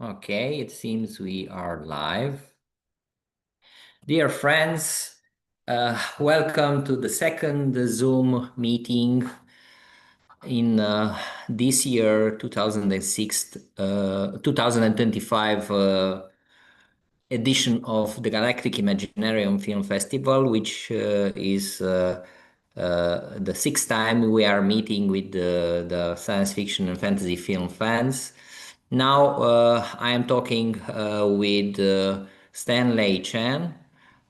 Okay, it seems we are live. Dear friends, welcome to the second Zoom meeting in this year, 2025 edition of the Galactic Imaginarium Film Festival, which is the sixth time we are meeting with the science fiction and fantasy film fans. Now I am talking with Stanley Chen,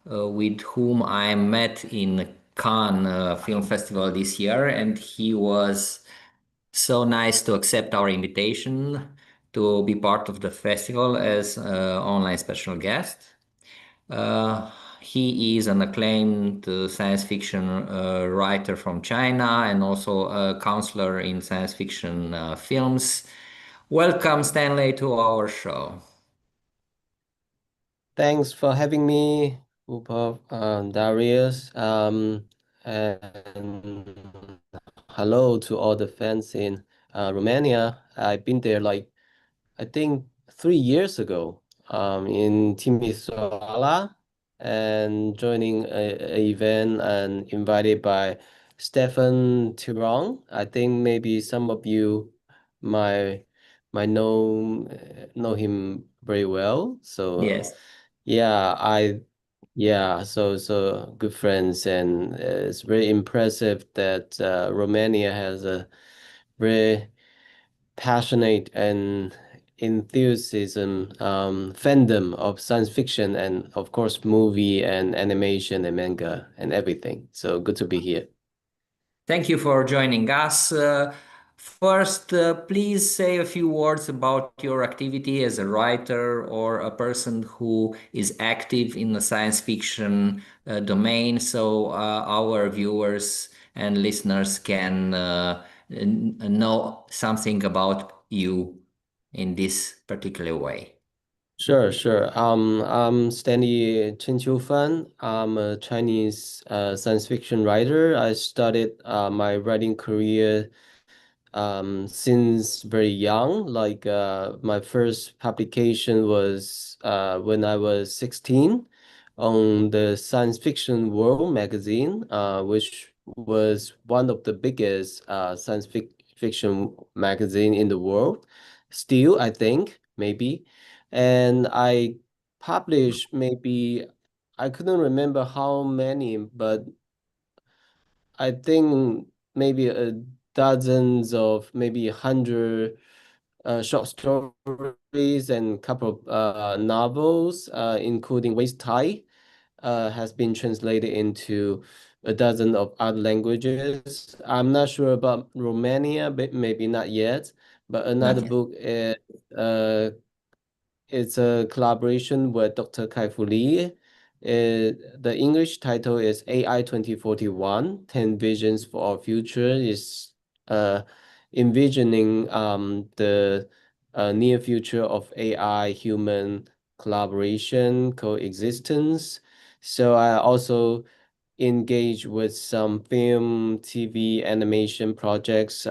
with whom I met in Cannes Film Festival this year, and he was so nice to accept our invitation to be part of the festival as online special guest. Uh, he is an acclaimed science fiction writer from China and also a counselor in science fiction films. Welcome, Stanley, to our show. Thanks for having me, Upov, Darius, and hello to all the fans in Romania. I've been there I think 3 years ago, in Timisoara, and joining a event and invited by Stefan Tirong. I think maybe some of you might might know him very well. So Yes. yeah, so good friends, and it's very impressive that Romania has a very passionate and enthusiasm fandom of science fiction and of course movie and animation and manga and everything. So good to be here. Thank you for joining us. First, please say a few words about your activity as a writer or a person who is active in the science fiction domain so our viewers and listeners can know something about you in this particular way. Sure. I'm Stanley Chen. I'm a Chinese science fiction writer. I started my writing career since very young. My first publication was when I was 16 on the Science Fiction World magazine, which was one of the biggest fiction magazine in the world. Still, I think, maybe. And I published maybe, I couldn't remember how many, but I think maybe dozens of maybe 100 short stories and couple of novels, including Waste Thai, has been translated into a dozen of other languages. I'm not sure about Romania, but maybe not yet. But Not another yet. book is uh, it's a collaboration with Dr. Kai-Fu Lee. The English title is AI 2041, 10 Visions for Our Future, is uh, envisioning the near future of AI human collaboration, coexistence. So I also engage with some film, TV, animation projects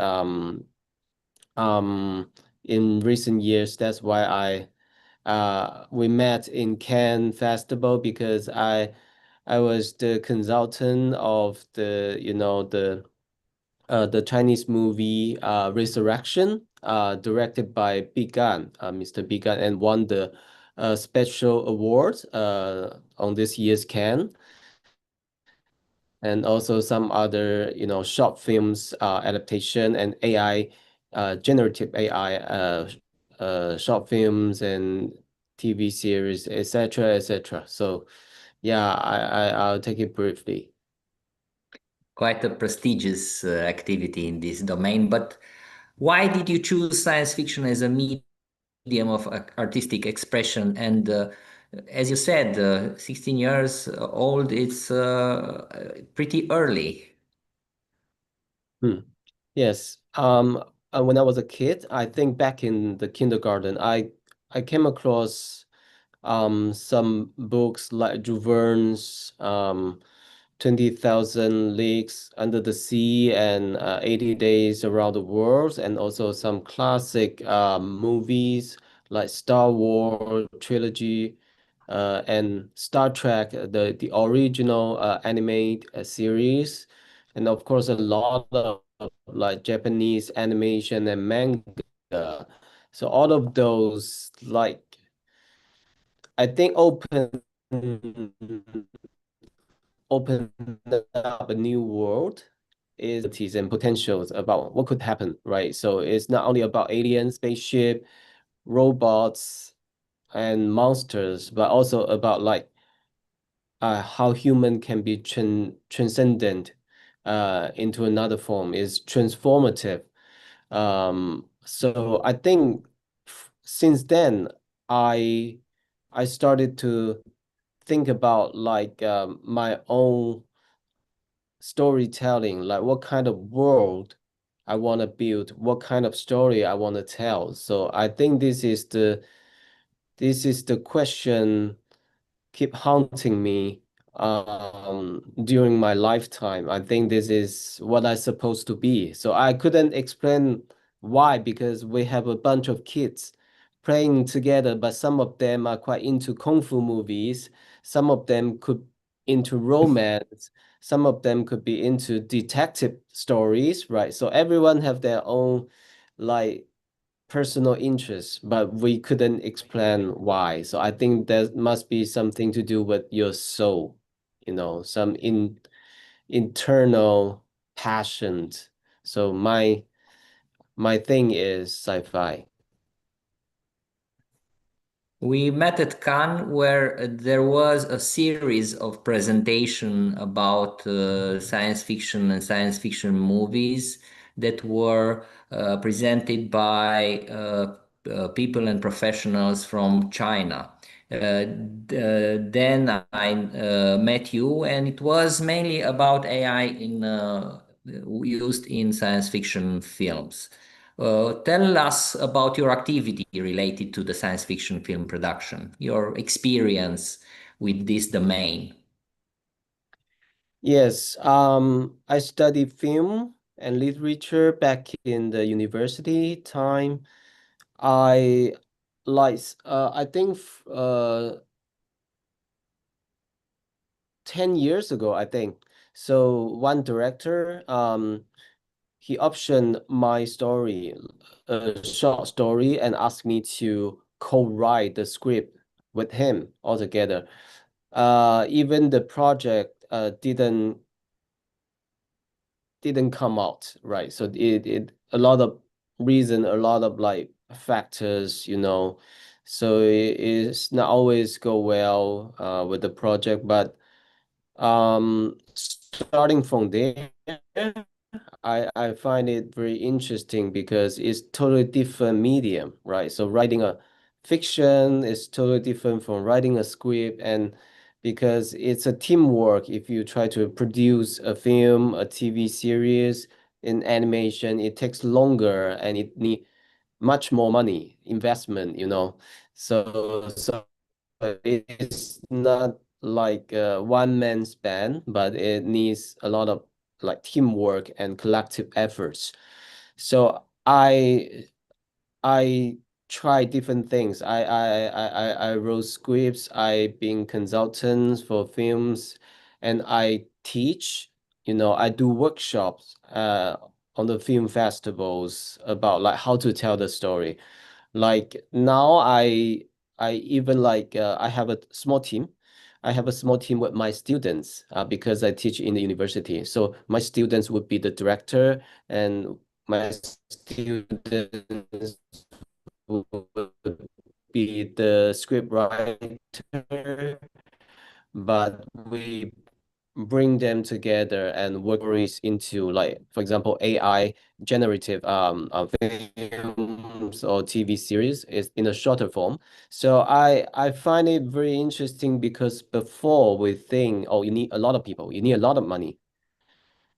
in recent years. That's why we met in Cannes Festival because I was the consultant of the Chinese movie Resurrection, directed by Bigan, Mr. Bigan, and won the special award on this year's Cannes, and also some other short films adaptation and AI generative AI short films and TV series, etc., etc. So yeah, I'll take it briefly. Quite a prestigious activity in this domain, but why did you choose science fiction as a medium of artistic expression? And as you said, 16 years old, it's pretty early. Hmm. Yes. When I was a kid, I think back in the kindergarten, I came across some books like Juverne's 20,000 Leagues Under the Sea and 80 Days Around the World, and also some classic movies like Star Wars trilogy, and Star Trek, the original anime series, and of course a lot of like Japanese animation and manga. So all of those like I think open up a new world is and potentials about what could happen, right? So it's not only about aliens, spaceship, robots, and monsters, but also about like how human can be transcendent into another form is transformative. So I think since then I I started to think about like my own storytelling, like what kind of world I want to build, what kind of story I want to tell. So I think this is the question keep haunting me during my lifetime. I think this is what I'm supposed to be. So I couldn't explain why, because we have a bunch of kids playing together, but some of them are quite into kung fu movies, some of them could into romance, some of them could be into detective stories, right? So everyone have their own like personal interests, but we couldn't explain why. So I think there must be something to do with your soul, some internal passions. So my thing is sci-fi. We met at Cannes where there was a series of presentation about science fiction and science fiction movies that were presented by people and professionals from China. Then I met you, and it was mainly about AI used in science fiction films. Tell us about your activity related to the science fiction film production, your experience with this domain. Yes, I studied film and literature back in the university time. I I think 10 years ago, I think. So one director, he optioned my story, a short story, and asked me to co-write the script with him altogether. Even the project didn't come out, right? So it a lot of reason, a lot of like factors, so it's not always go well with the project, but starting from there, I find it very interesting because it's totally different medium, right? So writing a fiction is totally different from writing a script, and because it's a teamwork, if you try to produce a film, a TV series in animation, it takes longer and it need much more money, investment. So it's not like a one man's band, but it needs a lot of like teamwork and collective efforts. So I try different things. I wrote scripts. I been consultants for films, and I teach. I do workshops on the film festivals about like how to tell the story. Like now, I even like I have a small team. I have a small team with my students because I teach in the university. So my students would be the director, and my students would be the script writer, but we bring them together and work stories into like, for example, AI generative films or TV series is in a shorter form. So I find it very interesting because before we think, oh, you need a lot of people, you need a lot of money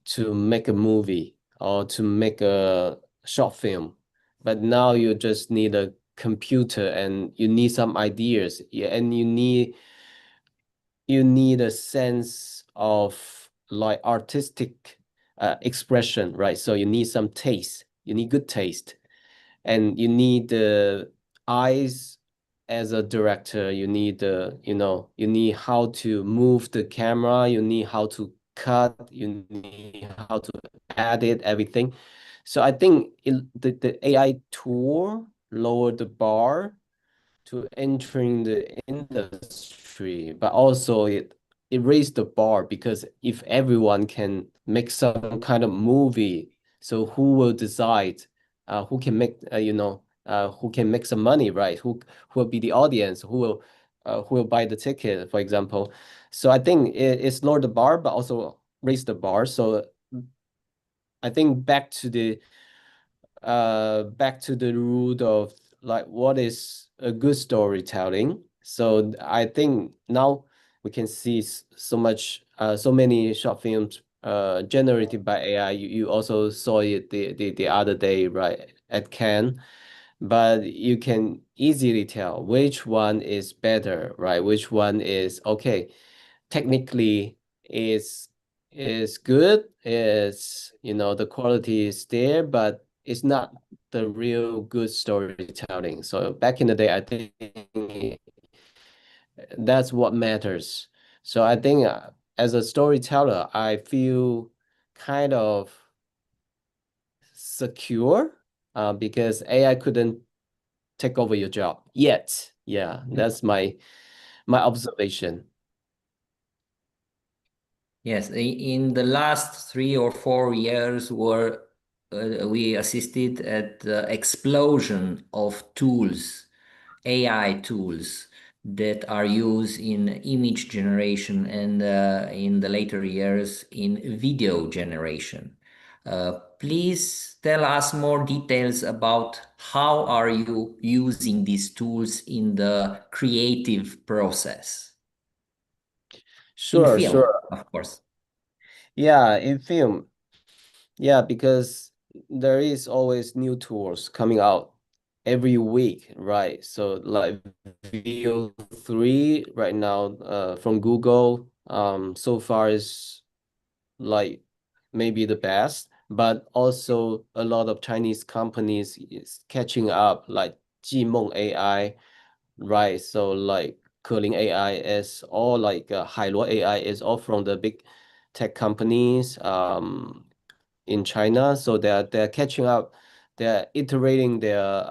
to make a movie or to make a short film. But now you just need a computer and you need some ideas. Yeah, and you need a sense of like artistic expression, right? So you need some taste. You need good taste, and you need eyes as a director. You need you need how to move the camera, you need how to cut, you need how to edit everything. So I think the AI tool lowered the bar to entering the industry, but also it raised the bar because if everyone can make some kind of movie, so who will decide who can make who can make some money, right? Who will be the audience? Who will buy the ticket, for example? So I think it's lowered the bar, but also raised the bar. So I think back to the root of like what is a good storytelling. So I think now we can see so many short films generated by AI. You also saw it the other day, right, at Cannes. But you can easily tell which one is better, right? Which one is okay. Technically, is good. Is the quality is there, but it's not the real good storytelling. So back in the day, I think that's what matters. So I think as a storyteller, I feel kind of secure because AI couldn't take over your job yet. Yeah, that's my observation. Yes, in the last 3 or 4 years, we assisted at the explosion of tools, AI tools that are used in image generation and in the later years in video generation. Please tell us more details about how are you using these tools in the creative process in Sure, film, sure. of course. Yeah, in film. Yeah, because there is always new tools coming out every week, right? So like VO3 right now from Google so far is like maybe the best, but also a lot of Chinese companies is catching up like Jimeng AI, right? So like Keling AI is all like Hailuo AI is all from the big tech companies in China. So they're catching up, they're iterating their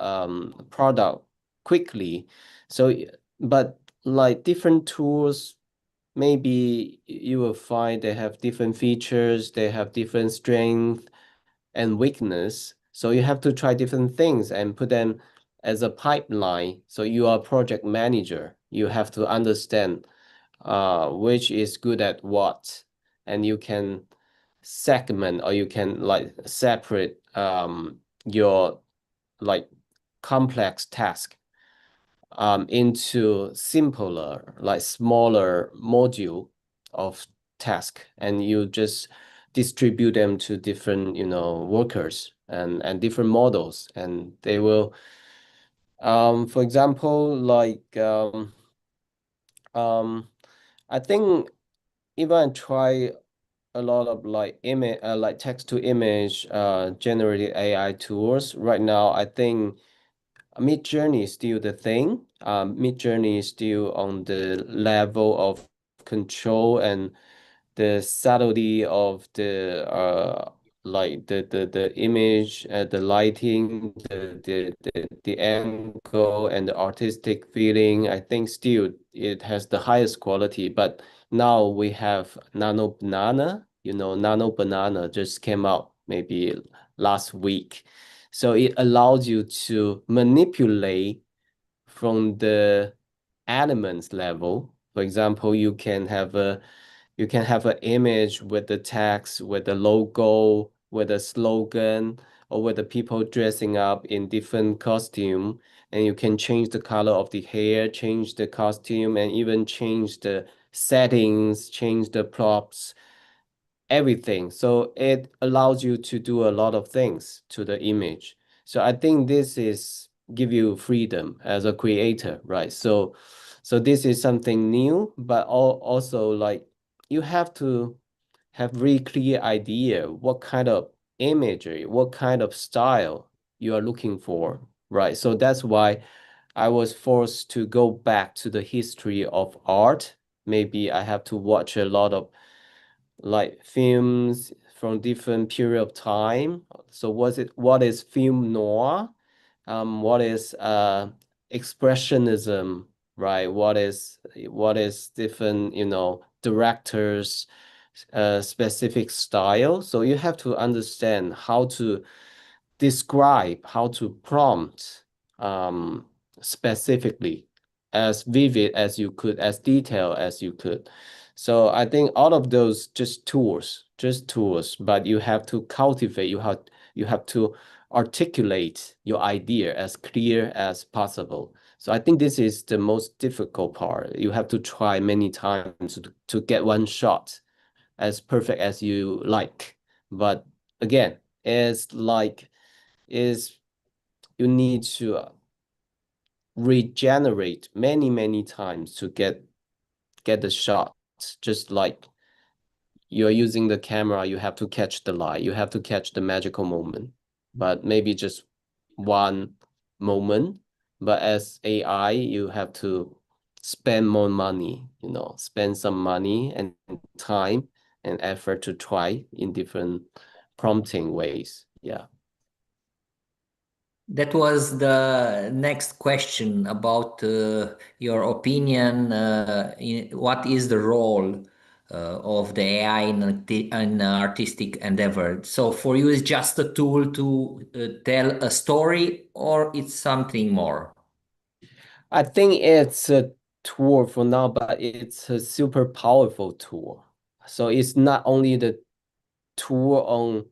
product quickly. So but like different tools, maybe you will find they have different features, they have different strength and weakness. So you have to try different things and put them as a pipeline. So you are a project manager. You have to understand which is good at what, and you can segment or you can like separate your like complex task into simpler, like smaller module of task, and you just distribute them to different, workers and different models, and they will, for example, like um, I think even I try a lot of like image, like text to image, generated AI tools. Right now, I think Mid Journey is still the thing. Mid Journey is still on the level of control and the subtlety of the like the image, the lighting, the angle and the artistic feeling. I think still it has the highest quality. But now we have Nano Banana. Nano Banana just came out maybe last week. So it allows you to manipulate from the elements level. For example, you can have an image with the text, with the logo, with a slogan, or with the people dressing up in different costume. And you can change the color of the hair, change the costume, and even change the settings, change the props, everything. So it allows you to do a lot of things to the image. So I think this is give you freedom as a creator, right? So this is something new, but also like you have to have really clear idea what kind of imagery, what kind of style you are looking for, right? So that's why I was forced to go back to the history of art. Maybe I have to watch a lot of like films from different period of time. So what is film noir? What is expressionism, right? What is different, directors specific style. So you have to understand how to describe, how to prompt specifically, as vivid as you could, as detailed as you could. So I think all of those just tools, but you have to cultivate, you have to articulate your idea as clear as possible. So I think this is the most difficult part. You have to try many times to get one shot as perfect as you like. But again, it's like is you need to regenerate many, many times to get the shot. Just like you're using the camera, you have to catch the light, you have to catch the magical moment, but maybe just one moment. But as AI, you have to spend more money, spend some money and time and effort to try in different prompting ways. Yeah. That was the next question about your opinion. What is the role of the AI in artistic endeavor? So for you, it's just a tool to tell a story, or it's something more? I think it's a tool for now, but it's a super powerful tool. So it's not only the tool on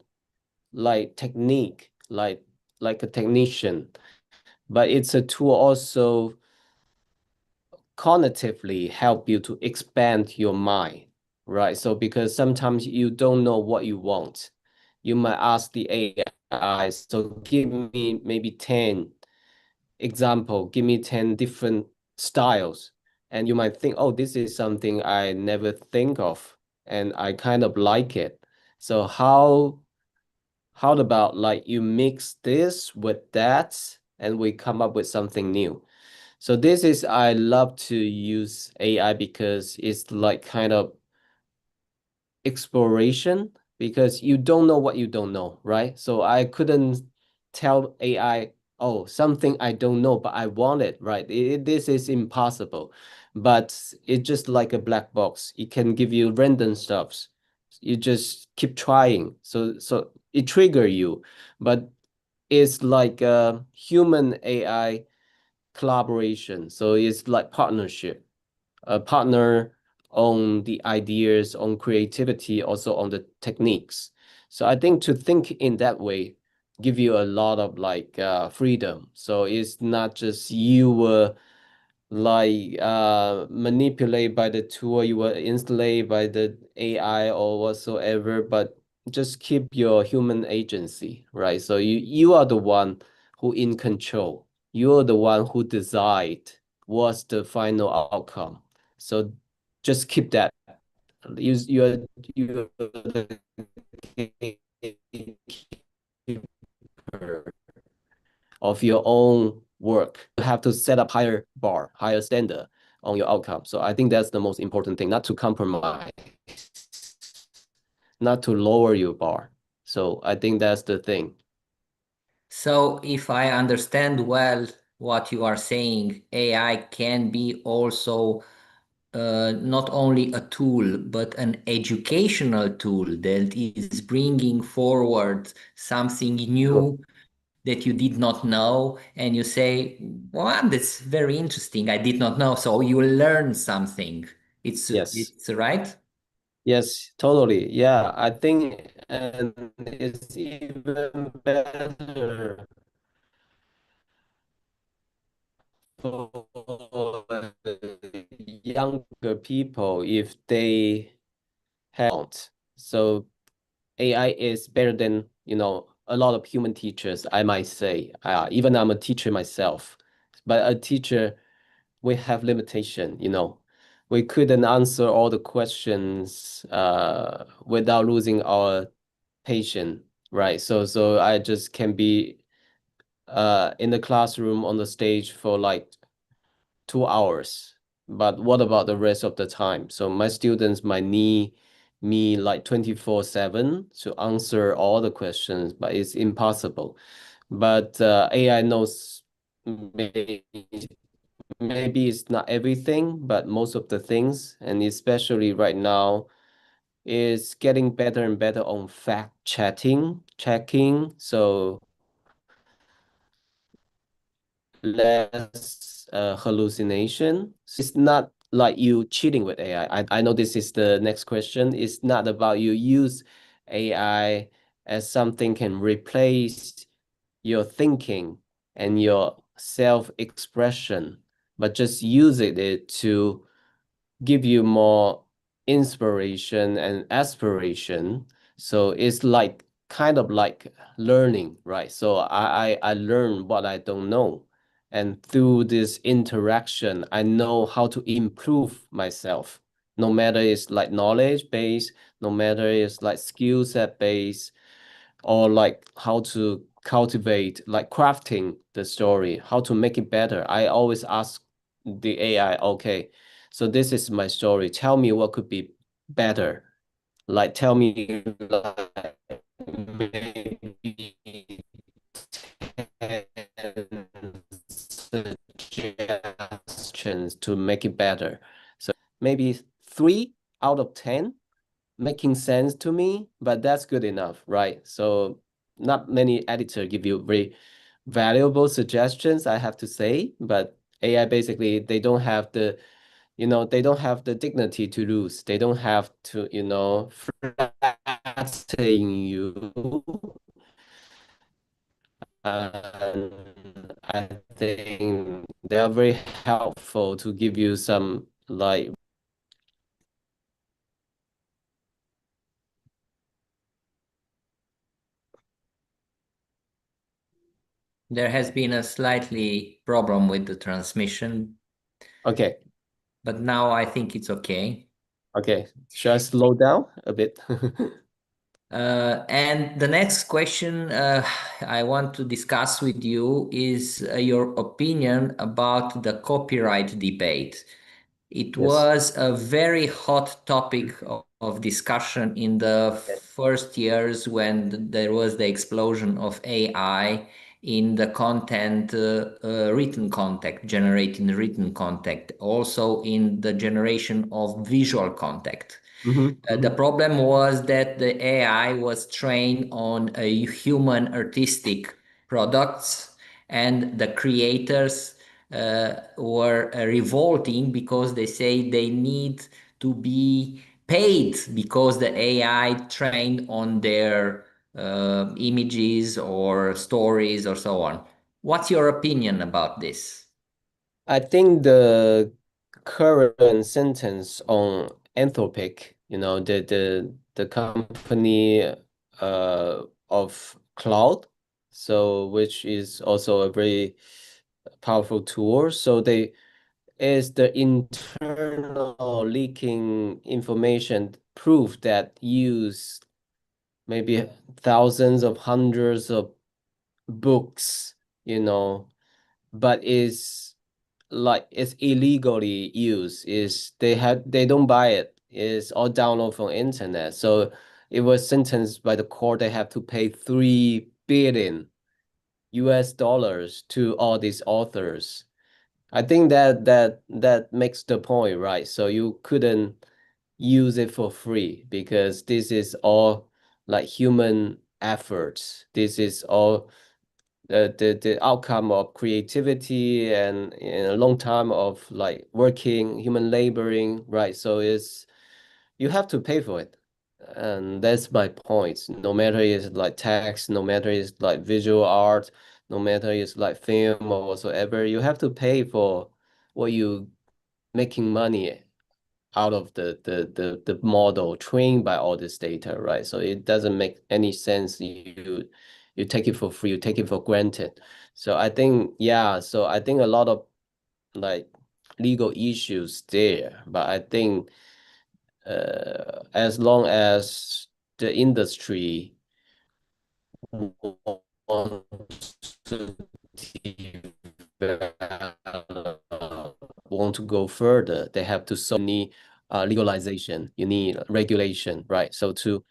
like technique, like a technician, but it's a tool also cognitively help you to expand your mind, right? So because sometimes you don't know what you want, you might ask the AI, so give me maybe 10 example, give me 10 different styles. And you might think, oh, this is something I never think of, and I kind of like it. So how about like you mix this with that and we come up with something new? So this is I love to use AI because it's like kind of exploration, because you don't know what you don't know, right? So I couldn't tell AI, oh, something I don't know, but I want it, right? This is impossible. But it's just like a black box. It can give you random stuffs. You just keep trying. So it trigger you, but it's like a human AI collaboration. So it's like partnership, a partner on the ideas, on creativity, also on the techniques. So I think to think in that way give you a lot of like freedom. So it's not just you were like manipulated by the tool, you were enslaved by the AI or whatsoever, but just keep your human agency, right? So you are the one who in control. You're the one who decide what's the final outcome. So just keep that. You're the gatekeeper of your own work. You have to set up higher bar, higher standard on your outcome. So I think that's the most important thing, not to compromise, not to lower your bar. So I think that's the thing. So, if I understand well what you are saying, AI can be also not only a tool, but an educational tool that is bringing forward something new that you did not know, and you say, "Wow, that's very interesting. I did not know." So you learn something. Yes. It's right. Yes, totally. Yeah, I think and it's even better for younger people if they have. So AI is better than, a lot of human teachers, I might say. Even I'm a teacher myself, but a teacher, we have limitation, We couldn't answer all the questions without losing our patience, right? So I just can be in the classroom on the stage for like 2 hours. But what about the rest of the time? So my students might need me like 24/7 to answer all the questions, but it's impossible. But AI knows maybe, maybe it's not everything, but most of the things, and especially right now, is getting better and better on fact checking. So less hallucination. It's not like you cheating with AI. I know this is the next question. It's not about you use AI as something can replace your thinking and your self-expression, but just use it to give you more inspiration and aspiration. So it's like kind of like learning, right? So I learn what I don't know. And through this interaction, I know how to improve myself. No matter it's like knowledge based, no matter it's like skill set based, or like how to cultivate, like crafting the story, how to make it better. I always ask the AI, okay, so this is my story. Tell me what could be better. Like tell me like maybe 10 suggestions to make it better. So maybe 3 out of 10 making sense to me, but that's good enough, right? So not many editor give you very valuable suggestions, I have to say, but AI basically they don't have the, they don't have the dignity to lose. They don't have to, flatter you. And I think they are very helpful to give you some like. There has been a slightly problem with the transmission, Okay, but now I think it's okay. okay. Should I slow down a bit? And the next question I want to discuss with you is your opinion about the copyright debate. It Yes. was a very hot topic of discussion in the first years when there was the explosion of AI in the content, written content, generating written content, also in the generation of visual content. The Mm-hmm. problem was that the AI was trained on a human artistic products, and the creators were revolting because they say they need to be paid because the AI trained on their images or stories or so on. What's your opinion about this? I think the current sentence on Anthropic, the company of cloud, so which is also a very powerful tool. So they is the internal leaking information proof that use maybe thousands of hundreds of books, but is like it's illegally used. Is they don't buy it. It's all download from internet. So it was sentenced by the court. They have to pay $3 billion to all these authors. I think that makes the point, right? So you couldn't use it for free because this is all like human efforts. This is all the outcome of creativity and a long time of like working, human laboring, right? So it's you have to pay for it. And that's my point. No matter it's like text, no matter it's like visual art, no matter it's like film or whatsoever, you have to pay for what you making money out of the model trained by all this data, right? So it doesn't make any sense. You take it for free, you take it for granted. So I think, yeah, so I think a lot of like legal issues there, but I think as long as the industry want to want to go further, they have to need legalization, you need regulation, right? So to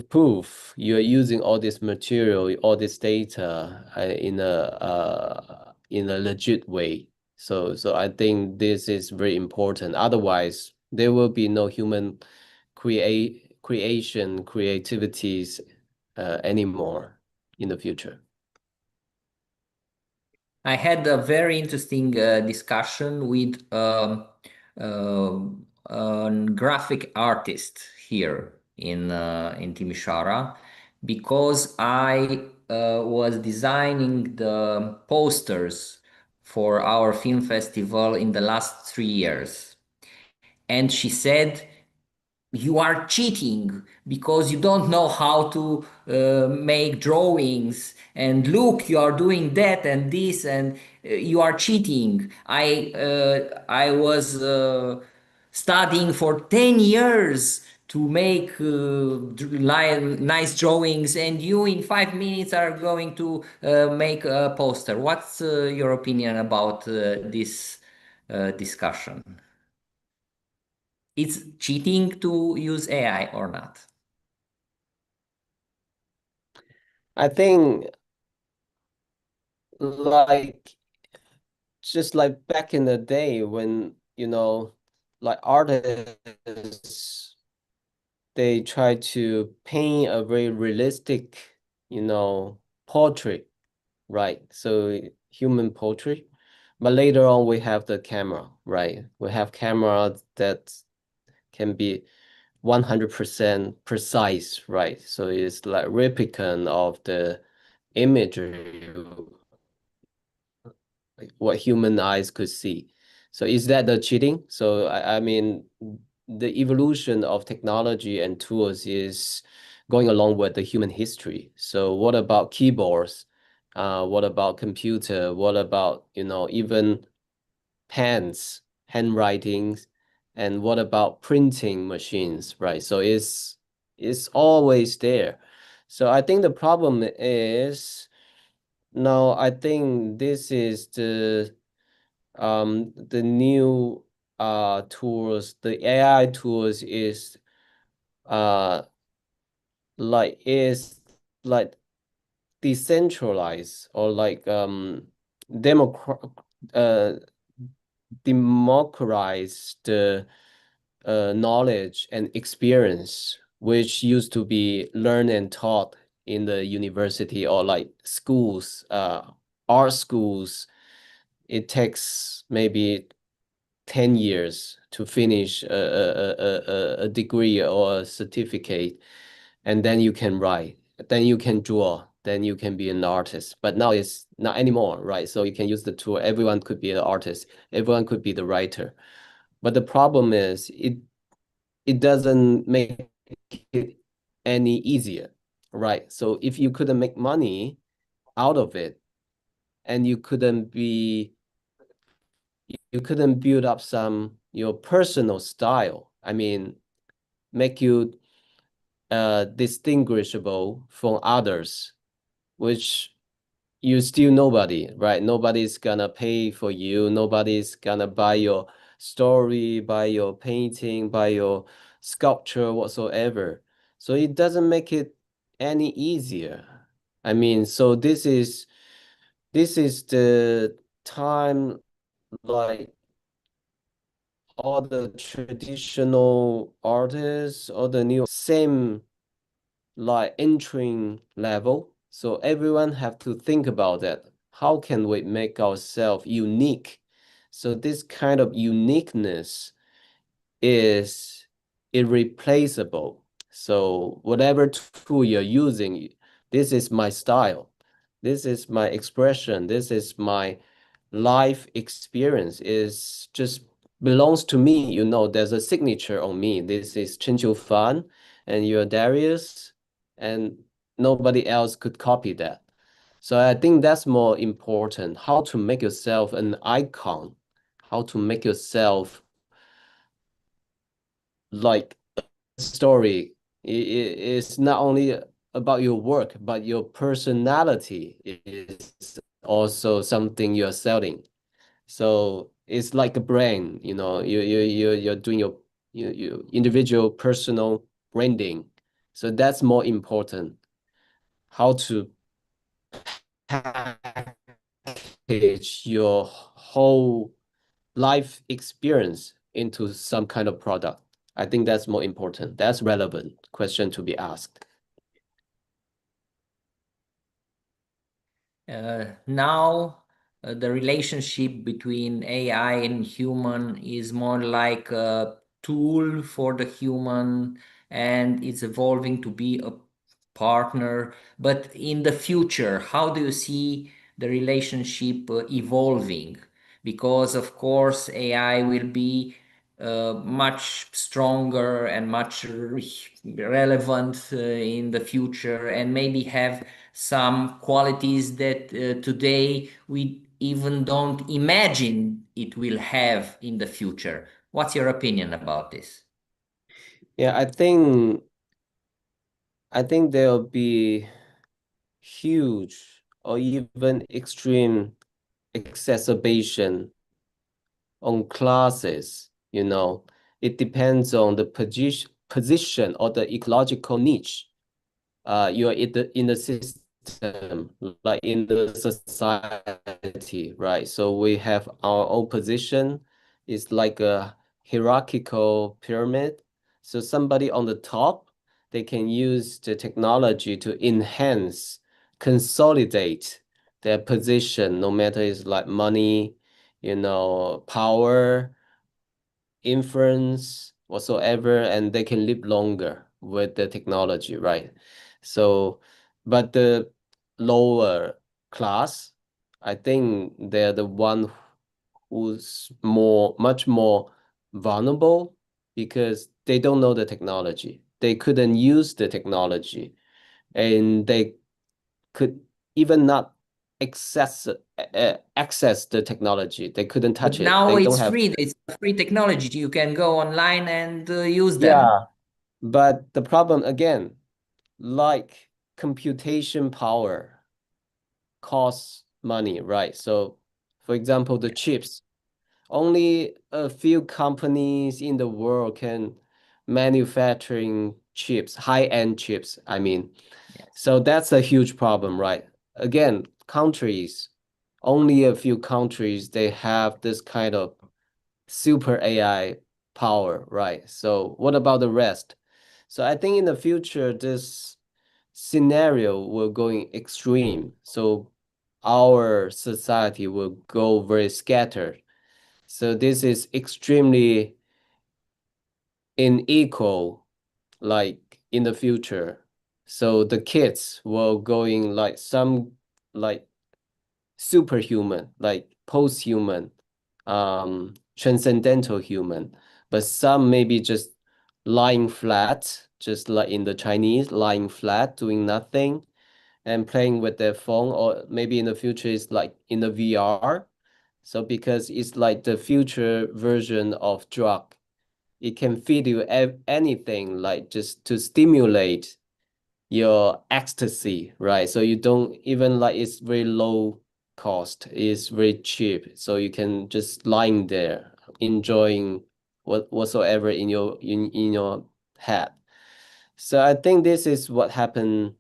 prove you're using all this material, all this data in a legit way. So I think this is very important. Otherwise, there will be no human creativities anymore in the future. I had a very interesting discussion with a graphic artist here in Timișoara because I was designing the posters for our film festival in the last 3 years. And she said, you are cheating because you don't know how to make drawings, and look, you are doing that and this, and you are cheating. I was studying for 10 years to make nice drawings, and you in 5 minutes are going to make a poster. What's your opinion about this discussion? It's cheating to use AI or not? I think like just like back in the day when, like artists, they try to paint a very realistic, portrait, right? So human portrait. But later on, we have the camera, right? We have cameras that can be 100% precise, right? So it's like replicant of the imagery, like what human eyes could see. So is that the cheating? So I mean, the evolution of technology and tools is going along with the human history. So what about keyboards? What about computer? What about, even pens, handwritings, and what about printing machines, right? So it's always there. So I think the problem is now I think this is the new tools, the AI tools uh is like decentralized or like democrat uh democratize the knowledge and experience which used to be learned and taught in the university or like schools, art schools. It takes maybe 10 years to finish a degree or a certificate, and then you can write, then you can draw, then you can be an artist. But now it's not anymore, right? So you can use the tool. Everyone could be an artist. Everyone could be the writer. But the problem is it doesn't make it any easier, right? So if you couldn't make money out of it, and you couldn't build up some your personal style. I mean, make you distinguishable from others, which you still nobody, right? Nobody's gonna pay for you. Nobody's gonna buy your story, buy your painting, buy your sculpture, whatsoever. So it doesn't make it any easier. I mean, so this is the time like all the traditional artists or the new same like entering level. So everyone have to think about that. How can we make ourselves unique? So this kind of uniqueness is irreplaceable. So whatever tool you're using, this is my style. This is my expression. This is my life experience is just belongs to me. There's a signature on me. This is Chen Fan, and you're Darius, and nobody else could copy that. So I think that's more important. How to make yourself an icon, how to make yourself like a story. It's not only about your work, but your personality is also something you're selling. So it's like a brand, you're doing your individual personal branding. So that's more important. How to package your whole life experience into some kind of product. I think that's more important. That's relevant question to be asked. Now, the relationship between AI and human is more like a tool for the human, and it's evolving to be a partner. But in the future, how do you see the relationship evolving? Because, of course, AI will be much stronger and much relevant in the future, and maybe have some qualities that today we even don't imagine it will have in the future. What's your opinion about this? Yeah, I think there'll be huge or even extreme exacerbation on classes, It depends on the position or the ecological niche you're in the system, like in the society, right? So we have our own position. It's like a hierarchical pyramid. So somebody on the top, they can use the technology to enhance, consolidate their position, no matter it's like money, power, influence whatsoever, and they can live longer with the technology, right? So, but the lower class, I think they're the one who's much more vulnerable because they don't know the technology. They couldn't use the technology, and they could even not access the technology. They couldn't touch But it. now They don't it's have. free. It's a free technology. You can go online and use them. Yeah, but the problem again, like computation power costs money, right? So, for example, the chips, only a few companies in the world can manufacturing chips, high-end chips, I mean. Yes. So that's a huge problem, right? Again, only a few countries, they have this kind of super AI power, right? So what about the rest? So I think in the future, this scenario will going extreme. So our society will go very scattered. So this is extremely unequal, like in the future. So the kids will going like some like superhuman, like post-human, transcendental human, but some maybe just lying flat, just like in the Chinese, lying flat, doing nothing and playing with their phone, or maybe in the future it's like in the VR. So because it's like the future version of drug, it can feed you anything like just to stimulate your ecstasy, right? So you don't even like it's very low cost, it's very cheap. So you can just lying there enjoying whatsoever in your head. So I think this is what happened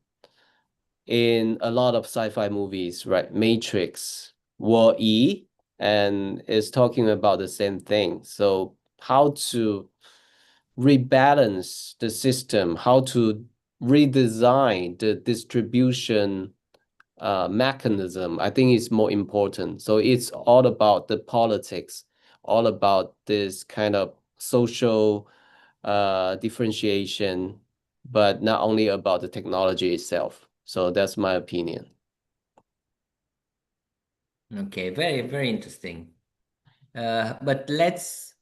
in a lot of sci-fi movies, right? Matrix, War-E, and is talking about the same thing. So how to rebalance the system, how to redesign the distribution mechanism, I think is more important. So it's all about the politics, all about this kind of social differentiation, but not only about the technology itself. So that's my opinion. Okay, very, very interesting. But let's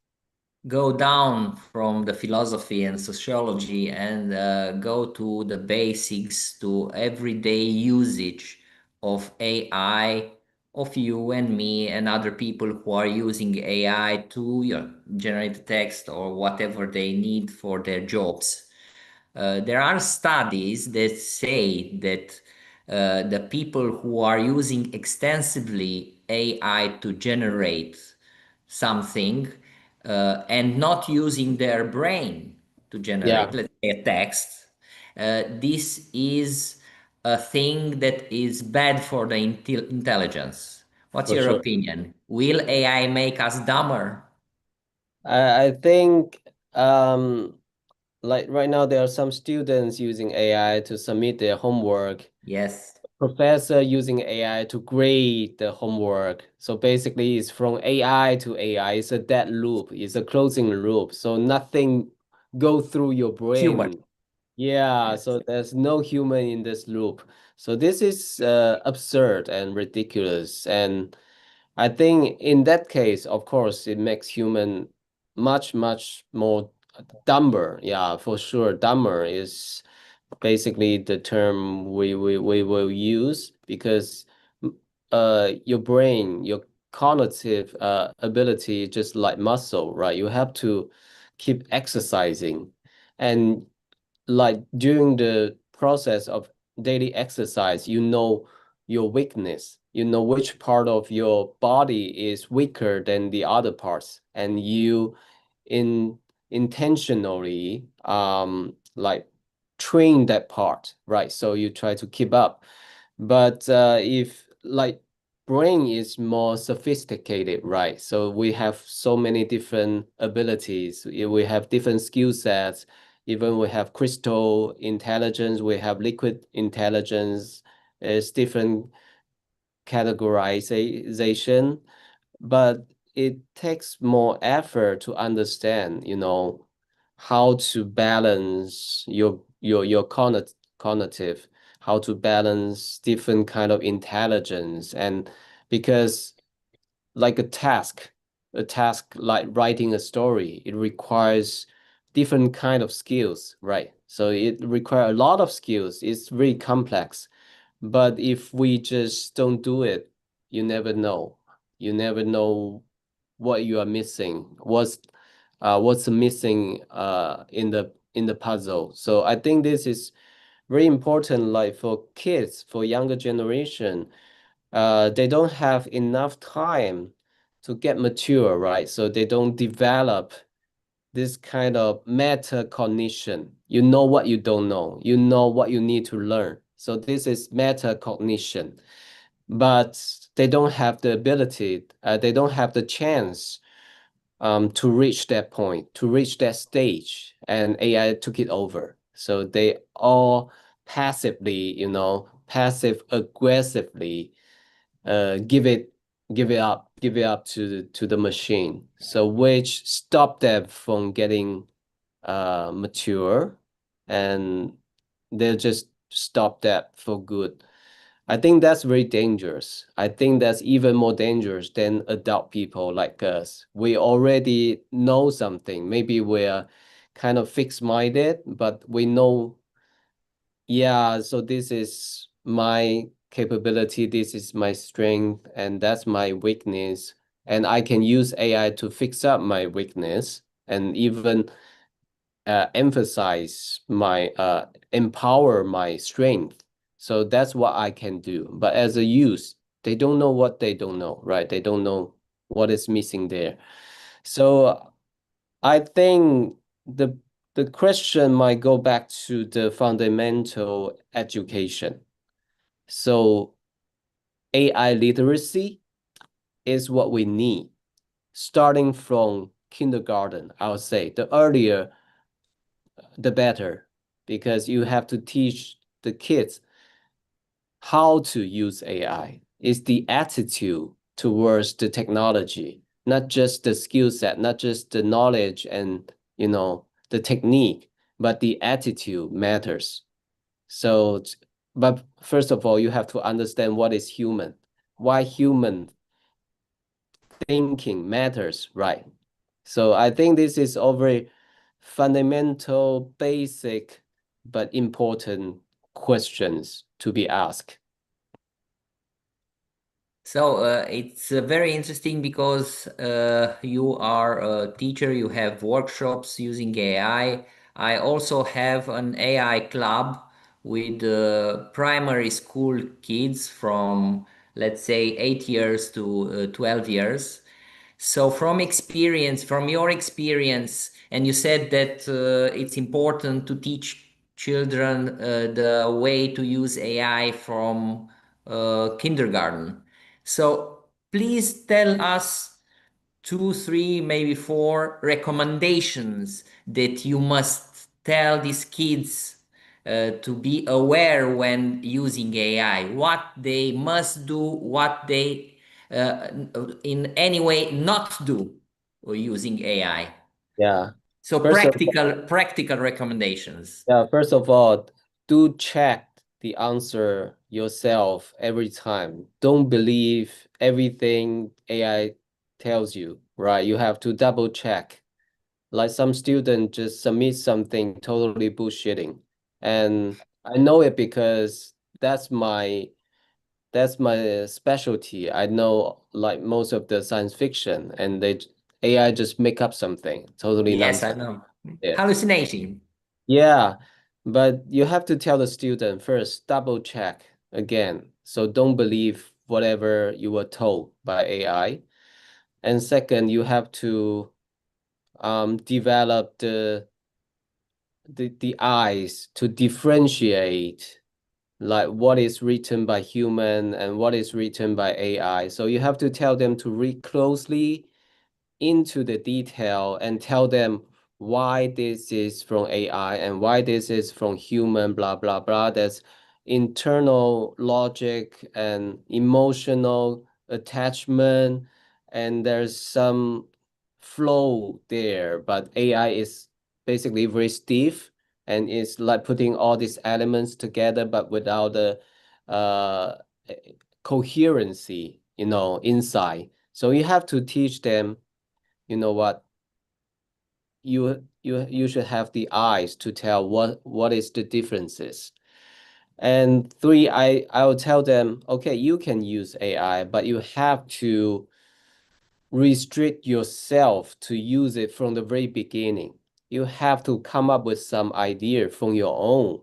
go down from the philosophy and sociology and go to the basics, to everyday usage of AI, of you and me and other people who are using AI to generate text or whatever they need for their jobs. There are studies that say that the people who are using extensively AI to generate something and not using their brain to generate, Yeah, let's say, a text, this is a thing that is bad for the intelligence. What's for your sure. opinion? Will AI make us dumber? I think like right now there are some students using AI to submit their homework, Yes, professor using AI to grade the homework. So basically it's from AI to AI. It's a dead loop. It's a closing loop. So nothing go through your human. brain. Yeah, Yes. so there's no human in this loop. So this is absurd and ridiculous. And I think in that case, of course, it makes human much, much more dumber. Yeah, for sure. Dumber is basically the term we will use because your brain, your cognitive ability, just like muscle, right? You have to keep exercising. And like during the process of daily exercise, you know your weakness. You know which part of your body is weaker than the other parts, and you in intentionally like train that part, right? So you try to keep up. But if like brain is more sophisticated, right? So we have so many different abilities. We have different skill sets. Even we have crystal intelligence, we have liquid intelligence. It's different categorization, but it takes more effort to understand, how to balance your cognitive, how to balance different kind of intelligence. And because like a task like writing a story, it requires different kind of skills, right? So it requires a lot of skills. It's very complex. But if we just don't do it, you never know. You never know what you are missing. What's missing in the puzzle. So I think this is very important, like for kids, for younger generation. They don't have enough time to get mature, right? So they don't develop this kind of metacognition. You know what you don't know. You know what you need to learn. So this is metacognition. But they don't have the ability, they don't have the chance to reach that point, to reach that stage, and AI took it over. So they all passively, passive aggressively give give it up to the machine. So which stop them from getting mature, and they'll just stop that for good. I think that's very dangerous. I think that's even more dangerous than adult people like us. We already know something. Maybe we're kind of fixed-minded, but we know, yeah, so this is my capability, this is my strength, and that's my weakness. And I can use AI to fix up my weakness and even emphasize empower my strength. So that's what I can do. But as a youth, they don't know what they don't know, right? They don't know what is missing there. So I think the question might go back to the fundamental education. So AI literacy is what we need, starting from kindergarten, I would say. The earlier, the better, because you have to teach the kids how to use AI. It's the attitude towards the technology, not just the skill set, not just the knowledge and, the technique, but the attitude matters. So, but first of all, you have to understand what is human, why human thinking matters, right? So I think this is a very fundamental, basic, but important questions to be asked. So it's very interesting because you are a teacher, you have workshops using AI. I also have an AI club with primary school kids from, let's say, 8 years to 12 years. So from experience, from your experience, and you said that it's important to teach children the way to use AI from kindergarten. So please tell us two, three, maybe four recommendations that you must tell these kids to be aware when using AI, what they must do, what they uh, in any way not do using AI. Yeah. So First of practical recommendations. Yeah, first of all, do check the answer yourself every time. Don't believe everything AI tells you, right? You have to double check. Like some student just submit something totally bullshitting. And I know it because that's my specialty. I know like most of the science fiction and AI just make up something totally Yes, I nonsense. know. Yeah. Hallucination. Yeah, but you have to tell the student first, double check again. So don't believe whatever you were told by AI. And second, you have to develop the eyes to differentiate like what is written by human and what is written by AI. So you have to tell them to read closely into the detail and tell them why this is from AI and why this is from human, blah, blah, blah. There's internal logic and emotional attachment, and there's some flow there, but AI is basically very stiff and it's like putting all these elements together, but without the uh, coherency, inside. So you have to teach them, you know what, you should have the eyes to tell what is the differences. And three, I will tell them, okay, you can use AI, but you have to restrict yourself to use it from the very beginning. You have to come up with some idea from your own.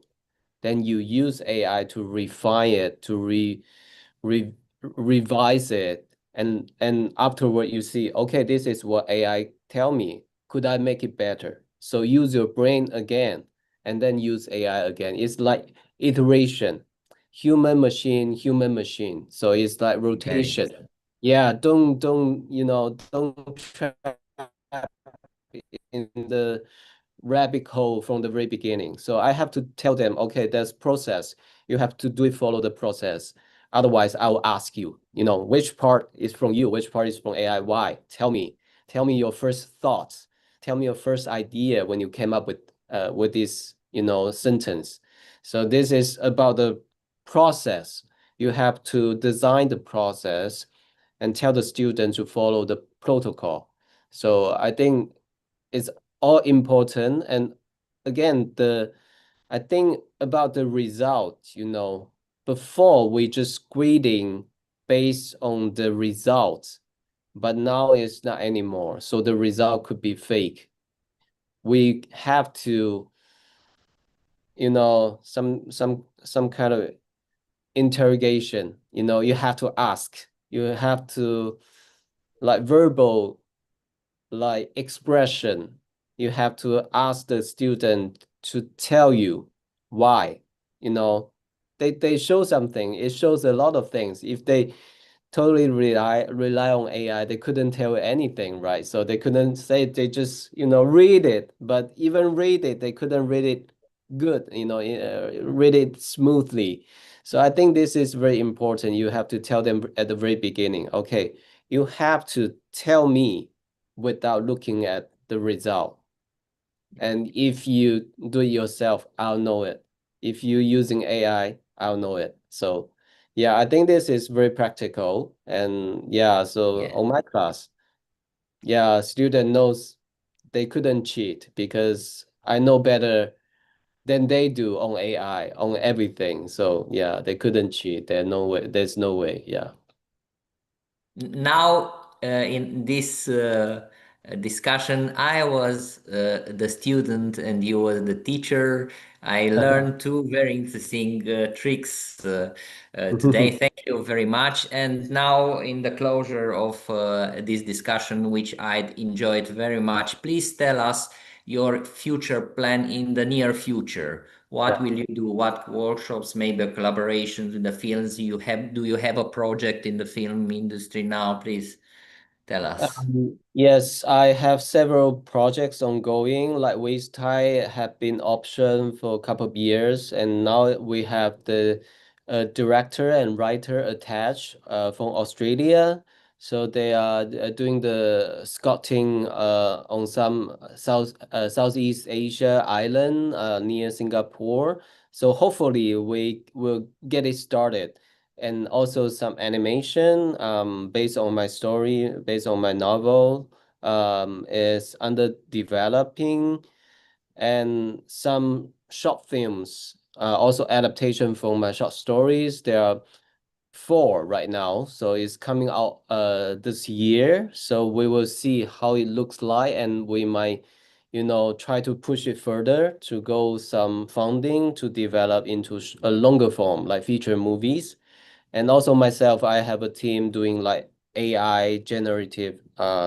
Then you use AI to refine it, to re revise it, and afterward you see, okay, this is what AI tell me. Could I make it better? So use your brain again, and then use AI again. It's like iteration, human machine. So it's like Very rotation. Yeah, don't trap in the rabbit hole from the very beginning. So I have to tell them, okay, there's process. You have to do it, follow the process. Otherwise, I will ask you, which part is from you, which part is from AI, why? Tell me your first thoughts. Tell me your first idea when you came up with this, sentence. So this is about the process. You have to design the process and tell the student to follow the protocol. So I think it's all important. And again, I think about the result, before we just grading based on the results, but now it's not anymore. So the result could be fake. We have to, some kind of interrogation, you have to ask, you have to like verbal like expression. You have to ask the student to tell you why. You know, they show something. It shows a lot of things. If they totally rely on AI, they couldn't tell anything, right? So they couldn't say, they just, read it. But even read it, they couldn't read it good, read it smoothly. So I think this is very important. You have to tell them at the very beginning, okay, you have to tell me without looking at the result. And if you do it yourself, I'll know it. If you're using AI, I'll know it. So yeah, I think this is very practical. And yeah, so yeah. on my class, yeah, student knows they couldn't cheat because I know better than they do on AI, on everything. So yeah, they couldn't cheat. There's no way. Yeah. Now, in this discussion. I was the student and you were the teacher. I learned two very interesting tricks today. Thank you very much. And now, in the closure of this discussion, which I enjoyed very much, please tell us your future plan in the near future. What Yeah. will you do? What workshops, maybe collaborations with the films you have? Do you have a project in the film industry now? Please tell us. Yes, I have several projects ongoing. Like Waste Thai have been option for a couple of years, and now we have the director and writer attached from Australia. So they are doing the scouting on some Southeast Asia island near Singapore. So hopefully we will get it started, and also some animation based on my story, based on my novel, is under developing, and some short films, also adaptation from my short stories. There are four right now, so it's coming out this year. So we will see how it looks like, and we might, try to push it further to go some funding to develop into a longer form, like feature movies. And also myself, I have a team doing like AI generative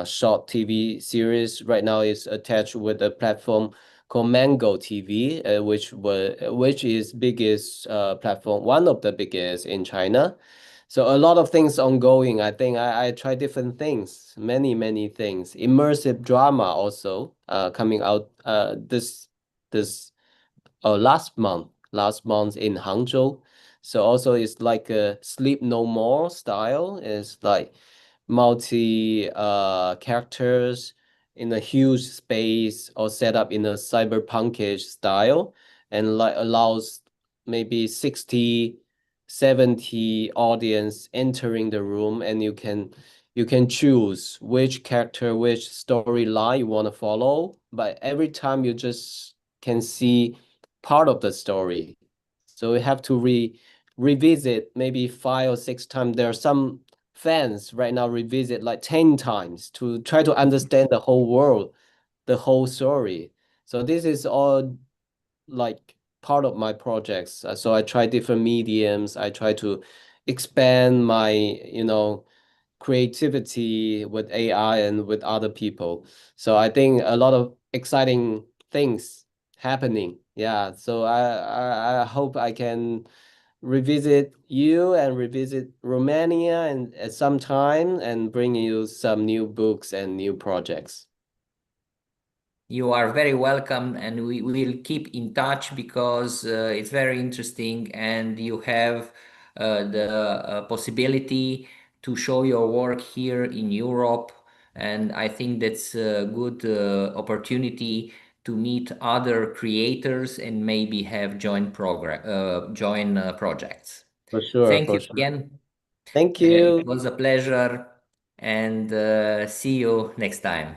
short TV series. Right now is attached with a platform called Mango TV, which is biggest platform, one of the biggest in China. So a lot of things ongoing. I think I try different things, many things. Immersive drama also coming out this last month in Hangzhou. So also it's like a Sleep No More style. It's like multi characters in a huge space or set up in a cyberpunkish style, and like allows maybe 60, 70 audience entering the room, and you can choose which character, which storyline you want to follow. But every time you just can see part of the story. So we have to revisit maybe 5 or 6 times. There are some fans right now revisit like 10 times to try to understand the whole world, the whole story. So this is all like part of my projects. So I try different mediums. I try to expand my, creativity with AI and with other people. So I think a lot of exciting things happening. Yeah. So I hope I can revisit you and revisit Romania and at some time and bring you some new books and new projects. You are very welcome, and we will keep in touch because it's very interesting, and you have the possibility to show your work here in Europe. And I think that's a good opportunity to meet other creators and maybe have join projects. For sure, Thank for you sure. again. Thank It you. was a pleasure, and see you next time.